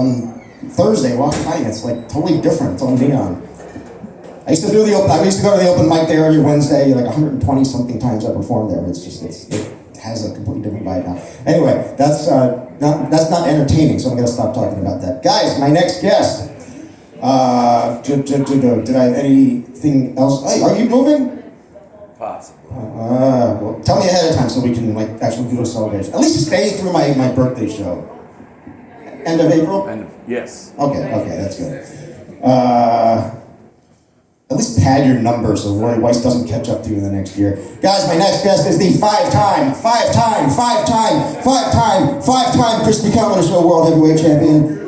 on Thursday, walking by, and it's like totally different. It's all neon. I used to go to the open mic there every Wednesday, like 120 something times I performed there. It has a completely different vibe now. Anyway, that's not entertaining, so I'm gonna stop talking about that. Guys, my next guest. Did I anything else? Hey, are you moving? Possibly. Well, tell me ahead of time so we can like actually do a celebration. At least stay through my birthday show. End of April? Yes. Okay, that's good. At least pad your numbers so Roy Weiss doesn't catch up to you in the next year. Guys, my next guest is the five-time Crispy Comedy Show World Heavyweight Champion.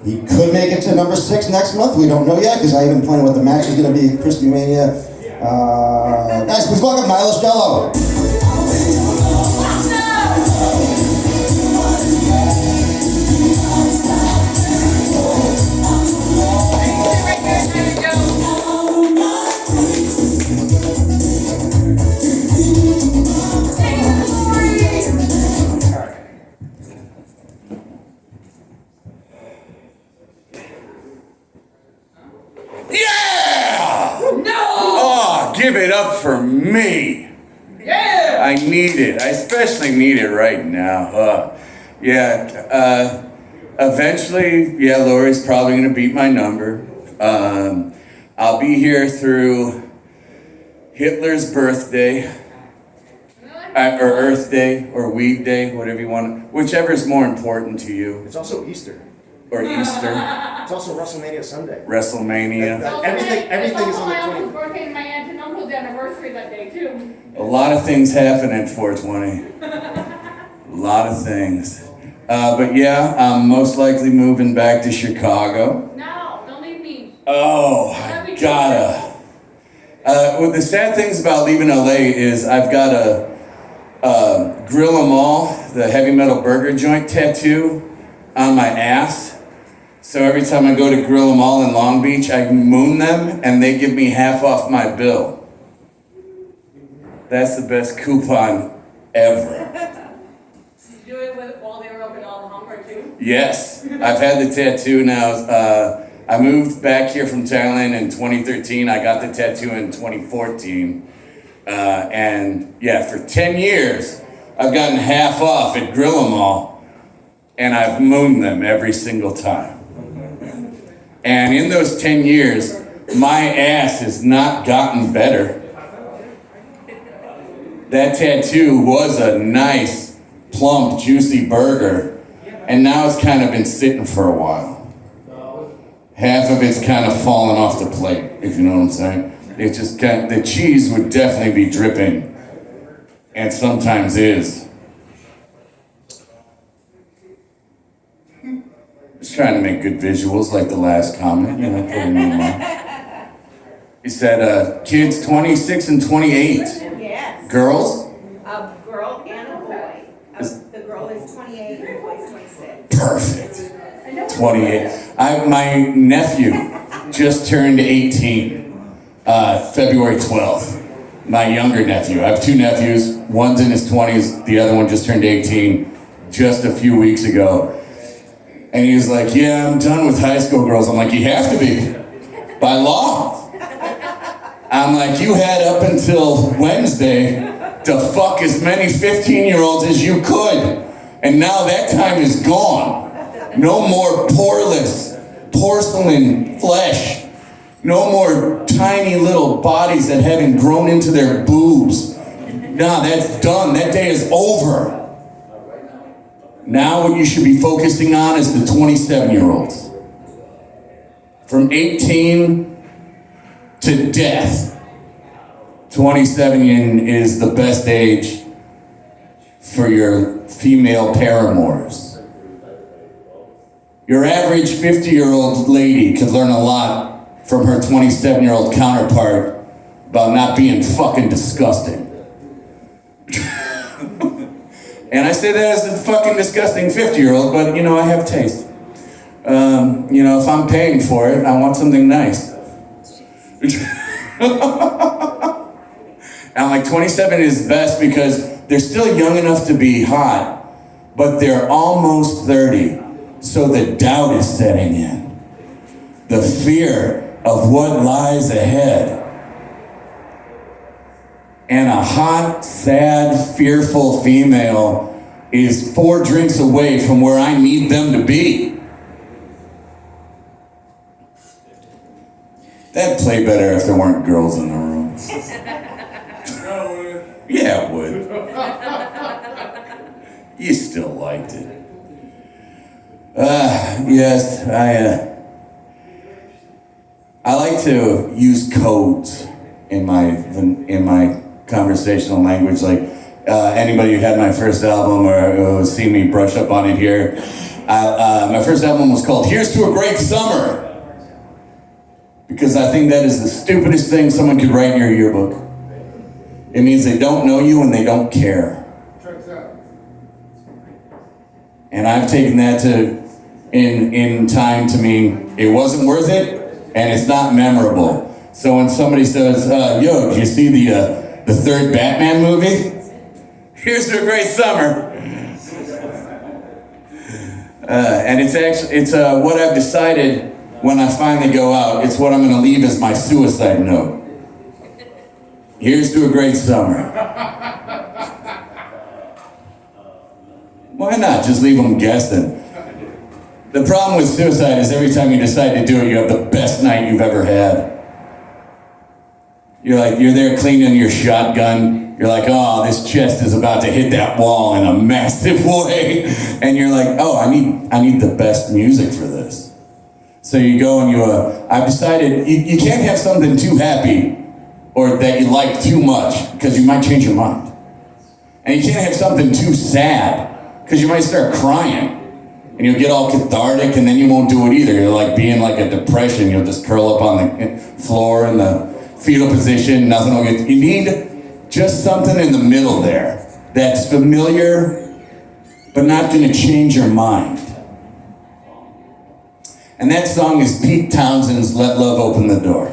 He could make it to number 6 next month. We don't know yet because I haven't planned what the match is going to be at Crispy Mania. Guys, please welcome nihilist Jello. Give it up for me. Yeah! I need it. I especially need it right now. Eventually, Lori's probably going to beat my number. I'll be here through Hitler's birthday, or Earth Day, or Weed Day, whatever you want, whichever is more important to you. It's also Easter. Or Easter. It's also WrestleMania Sunday. WrestleMania. Everything is on the 20th. Birthday and my aunt and uncle's anniversary that day too. A lot of things happen at 420. A lot of things. But yeah, I'm most likely moving back to Chicago. No, don't leave me. Oh, I gotta. Well, the sad things about leaving LA is I've got a Grill 'Em All, the heavy metal burger joint tattoo on my ass. So every time I go to Grill 'Em All in Long Beach, I moon them and they give me half off my bill. That's the best coupon ever. Did you do it while they were open all the hunger too? Yes, I've had the tattoo now. I moved back here from Thailand in 2013. I got the tattoo in 2014. And yeah, for 10 years, I've gotten half off at Grill 'Em All, and I've mooned them every single time. And in those 10 years, my ass has not gotten better. That tattoo was a nice, plump, juicy burger, and now it's kind of been sitting for a while. Half of it's kind of fallen off the plate, if you know what I'm saying. It just the cheese would definitely be dripping, and sometimes is. Just trying to make good visuals like the last comment, you know, put it in your mind. He said, kids 26 and 28. Yes. Girls? A girl and a boy. The girl is 28 and the boy is 26. Perfect. 28. My nephew just turned 18, February 12th. My younger nephew. I have 2 nephews. One's in his 20s. The other one just turned 18 just a few weeks ago. And he was like, yeah, I'm done with high school girls. I'm like, you have to be. By law. I'm like, you had up until Wednesday to fuck as many 15-year-olds as you could. And now that time is gone. No more poreless porcelain flesh. No more tiny little bodies that haven't grown into their boobs. Nah, that's done. That day is over. Now what you should be focusing on is the 27-year-olds. From 18 to death, 27 is the best age for your female paramours. Your average 50-year-old lady could learn a lot from her 27-year-old counterpart about not being fucking disgusting. And I say that as a fucking disgusting 50-year-old, but you know, I have taste. You know, if I'm paying for it, I want something nice. And like 27 is best because they're still young enough to be hot, but they're almost 30. So the doubt is setting in. The fear of what lies ahead. And a hot, sad, fearful female is 4 drinks away from where I need them to be. That'd play better if there weren't girls in the room. Yeah, it would. You still liked it. Yes, I like to use codes in my conversational language. Like anybody who had my first album or seen me brush up on it here, my first album was called "Here's to a Great Summer," because I think that is the stupidest thing someone could write in your yearbook. It means they don't know you and they don't care. And I've taken that in time to mean it wasn't worth it and it's not memorable. So when somebody says, yo, did you see the third Batman movie? Here's to a great summer. And it's what I've decided when I finally go out. It's what I'm gonna leave as my suicide note. Here's to a great summer. Why not? Just leave them guessing. The problem with suicide is every time you decide to do it, you have the best night you've ever had. You're there cleaning your shotgun. You're like, oh, this chest is about to hit that wall in a massive way. And you're like, oh, I need the best music for this. So you go and I've decided you can't have something too happy or that you like too much because you might change your mind. And you can't have something too sad because you might start crying. And you'll get all cathartic and then you won't do it either. You'll like be in like a depression. You'll just curl up on the floor in the fetal position. Nothing will get. You need just something in the middle there that's familiar, but not going to change your mind. And that song is Pete Townshend's "Let Love Open the Door."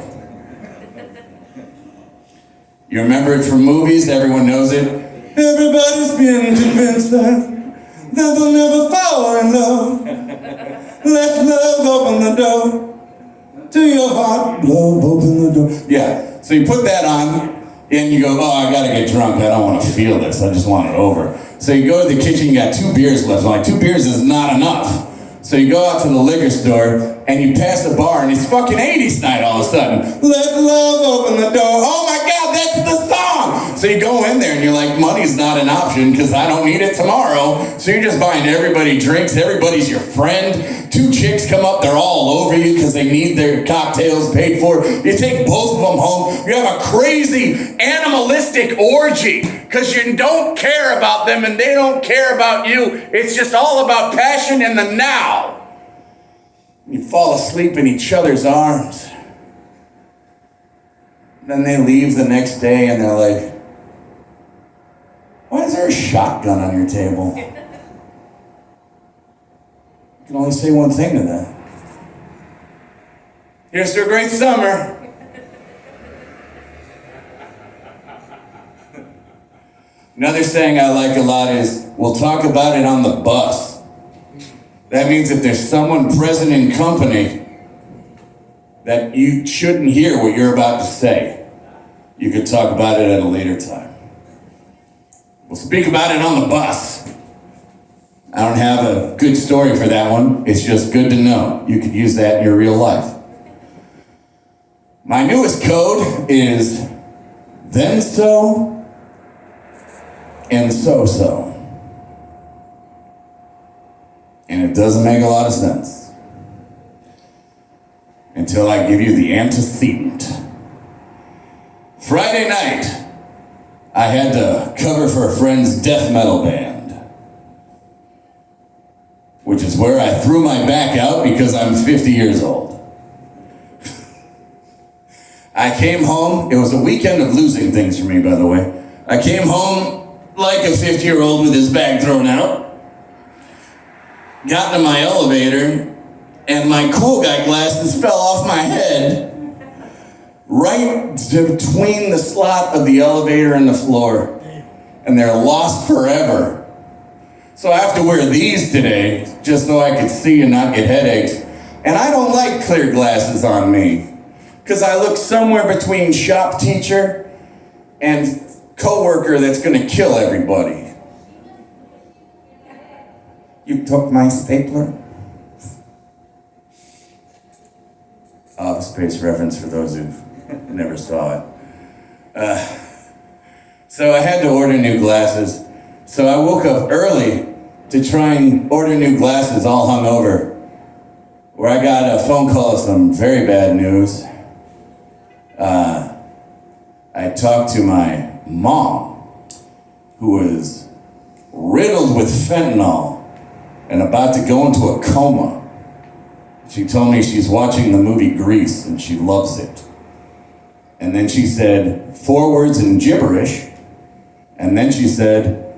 You remember it from movies? Everyone knows it. Everybody's been convinced that they'll never fall in love. Let love open the door to your heart. Love open the door. Yeah, so you put that on and you go, oh, I gotta get drunk. I don't want to feel this. I just want it over. So you go to the kitchen, you got 2 beers left. I'm like, 2 beers is not enough. So you go out to the liquor store and you pass a bar and it's fucking 80s night all of a sudden. Let love open the door. Oh my God, that's the song. So you go in there and you're like, money's not an option because I don't need it tomorrow. So you're just buying everybody drinks. Everybody's your friend. 2 chicks come up, they're all over you because they need their cocktails paid for. You take both of them home. You have a crazy animalistic orgy because you don't care about them and they don't care about you. It's just all about passion in the now. You fall asleep in each other's arms. Then they leave the next day and they're like, why is there a shotgun on your table? You can only say one thing to that. Here's to a great summer. Another saying I like a lot is, we'll talk about it on the bus. That means if there's someone present in company that you shouldn't hear what you're about to say, you could talk about it at a later time. We'll speak about it on the bus. I don't have a good story for that one. It's just good to know. You could use that in your real life. My newest code is then so and so. And it doesn't make a lot of sense until I give you the antecedent. Friday night, I had to cover for a friend's death metal band, which is where I threw my back out because I'm 50 years old. I came home, it was a weekend of losing things for me, by the way. I came home like a 50-year-old with his back thrown out. Got into my elevator, and my cool guy glasses fell off my head right between the slot of the elevator and the floor. And they're lost forever. So I have to wear these today just so I could see and not get headaches. And I don't like clear glasses on me, because I look somewhere between shop teacher and coworker that's gonna kill everybody. You took my stapler? Office Space reference for those who never saw it. So I had to order new glasses. So I woke up early to try and order new glasses, all hungover, where I got a phone call of some very bad news. I talked to my mom, who was riddled with fentanyl and about to go into a coma. She told me she's watching the movie Grease and she loves it. And then she said 4 words in gibberish, and then she said,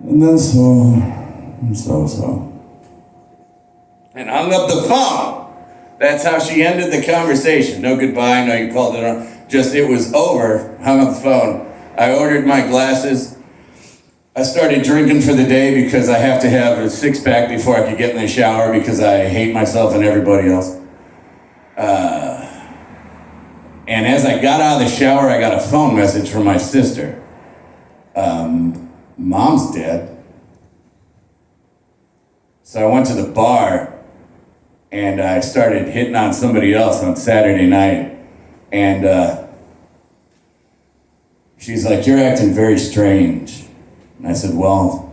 and then so. And hung up the phone. That's how she ended the conversation. No goodbye, no you called it on. Just, it was over, hung up the phone. I ordered my glasses. I started drinking for the day because I have to have a 6-pack before I could get in the shower because I hate myself and everybody else. And as I got out of the shower, I got a phone message from my sister. Mom's dead. So I went to the bar and I started hitting on somebody else on Saturday night. And she's like, you're acting very strange. And I said, well,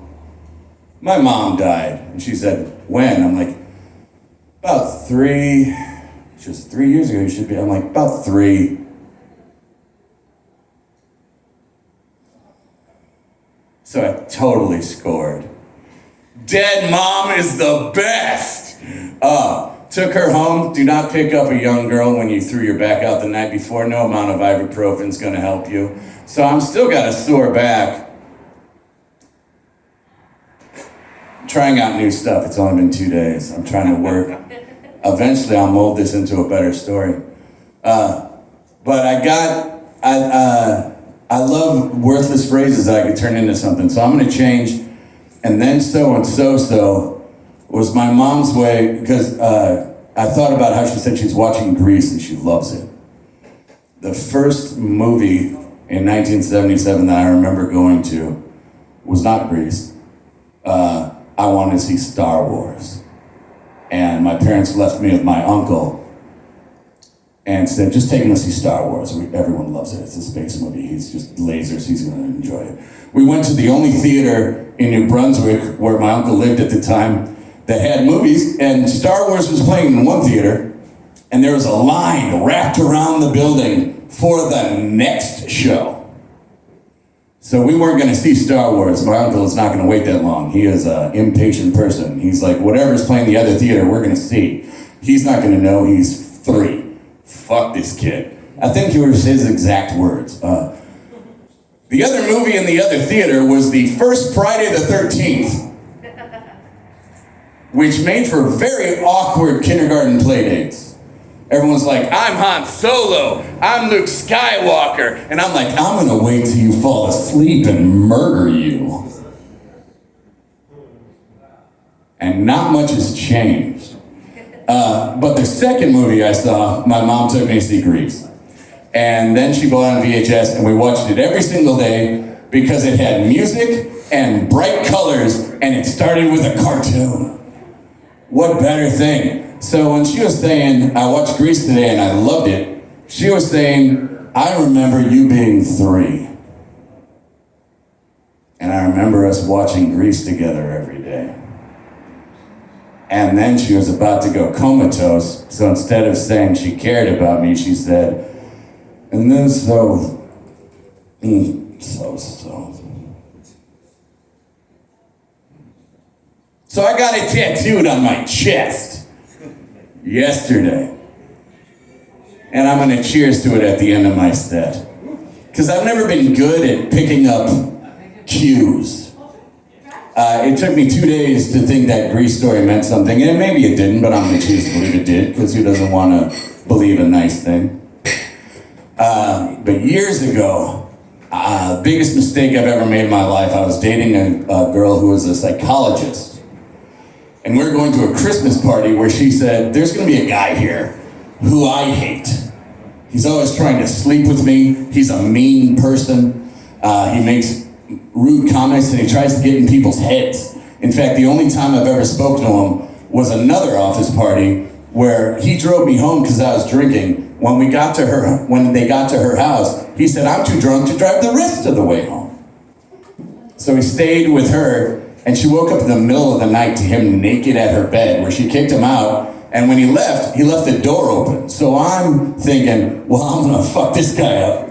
my mom died. And she said, when? I'm like, about 3. She was 3 years ago, you should be. I'm like, about 3. So I totally scored. Dead mom is the best. Took her home. Do not pick up a young girl when you threw your back out the night before. No amount of ibuprofen is going to help you. So I'm still got a sore back. Trying out new stuff. It's only been 2 days. I'm trying to work. Eventually I'll mold this into a better story. But I love worthless phrases that I could turn into something. So I'm going to change. And then so and so was my mom's way, because I thought about how she said she's watching Grease and she loves it. The first movie in 1977 that I remember going to was not Grease. I wanted to see Star Wars. And my parents left me with my uncle and said, just take him to see Star Wars. Everyone loves it. It's a space movie. He's just lasers. He's going to enjoy it. We went to the only theater in New Brunswick where my uncle lived at the time that had movies, and Star Wars was playing in one theater, and there was a line wrapped around the building for the next show. So we weren't going to see Star Wars. My uncle is not going to wait that long. He is an impatient person. He's like, whatever's playing the other theater, we're going to see. He's not going to know he's 3. Fuck this kid. I think he was his exact words. The other movie in the other theater was the first Friday the 13th, which made for very awkward kindergarten play dates. Everyone's like, I'm Han Solo, I'm Luke Skywalker, and I'm like, I'm gonna wait till you fall asleep and murder you. And not much has changed. But the second movie I saw, my mom took me to see Grease. And then she bought it on VHS, and we watched it every single day because it had music and bright colors, and it started with a cartoon. What better thing? So when she was saying, I watched Grease today and I loved it, she was saying, I remember you being 3. And I remember us watching Grease together every day. And then she was about to go comatose, so instead of saying she cared about me, she said, and then so. So I got it tattooed on my chest yesterday. And I'm gonna cheers to it at the end of my set. Because I've never been good at picking up cues. It took me 2 days to think that Grease story meant something, and maybe it didn't, but I'm gonna choose to believe it did, because who doesn't wanna believe a nice thing? But years ago, biggest mistake I've ever made in my life, I was dating a girl who was a psychologist. And we were going to a Christmas party where she said, there's gonna be a guy here who I hate. He's always trying to sleep with me. He's a mean person. He makes rude comments and he tries to get in people's heads. In fact, the only time I've ever spoken to him was another office party where he drove me home because I was drinking. When they got to her house, he said, I'm too drunk to drive the rest of the way home. So he stayed with her, and she woke up in the middle of the night to him naked at her bed, where she kicked him out, and when he left the door open. So I'm thinking, well, I'm gonna fuck this guy up.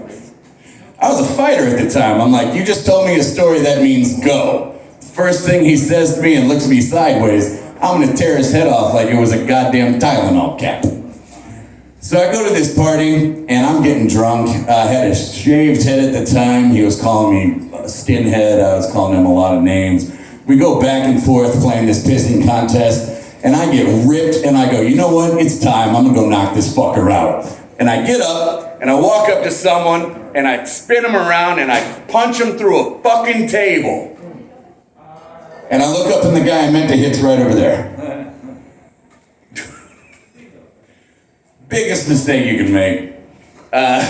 I was a fighter at the time. I'm like, you just told me a story that means go. First thing he says to me and looks me sideways, I'm gonna tear his head off like it was a goddamn Tylenol cap. So I go to this party, and I'm getting drunk. I had a shaved head at the time. He was calling me a skinhead. I was calling him a lot of names. We go back and forth playing this pissing contest, and I get ripped, and I go, you know what? It's time. I'm gonna go knock this fucker out. And I get up, and I walk up to someone, and I spin him around, and I punch him through a fucking table. And I look up, and the guy I meant to hit's right over there. Biggest mistake you can make. The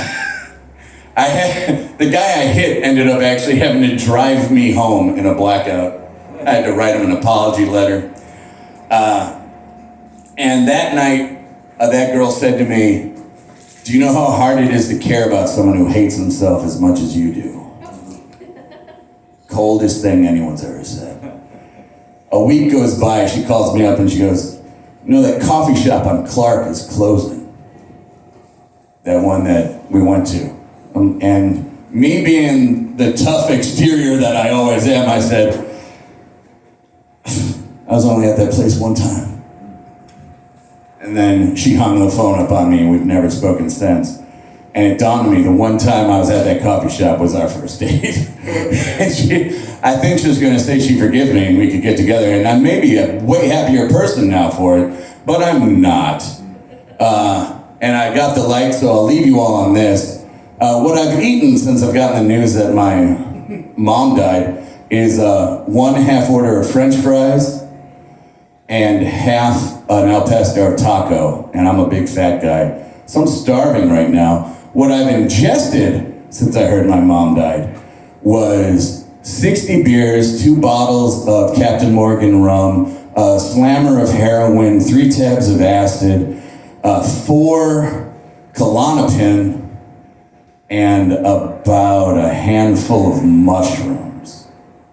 guy I hit ended up actually having to drive me home in a blackout. I had to write him an apology letter. And that night, that girl said to me, do you know how hard it is to care about someone who hates himself as much as you do? Coldest thing anyone's ever said. A week goes by, she calls me up and she goes, you know that coffee shop on Clark is closing. That one that we went to. And me being the tough exterior that I always am, I said, I was only at that place one time. And then she hung the phone up on me and we've never spoken since. And it dawned on me, the one time I was at that coffee shop was our first date. And I think she was gonna say she forgive me and we could get together. And I may be a way happier person now for it, but I'm not. And I got the light, so I'll leave you all on this. What I've eaten since I've gotten the news that my mom died is 1/2 order of French fries and half an al pastor taco, and I'm a big fat guy. So I'm starving right now. What I've ingested since I heard my mom died was 60 beers, 2 bottles of Captain Morgan rum, a slammer of heroin, 3 tabs of acid, 4 Klonopin, and about a handful of mushrooms.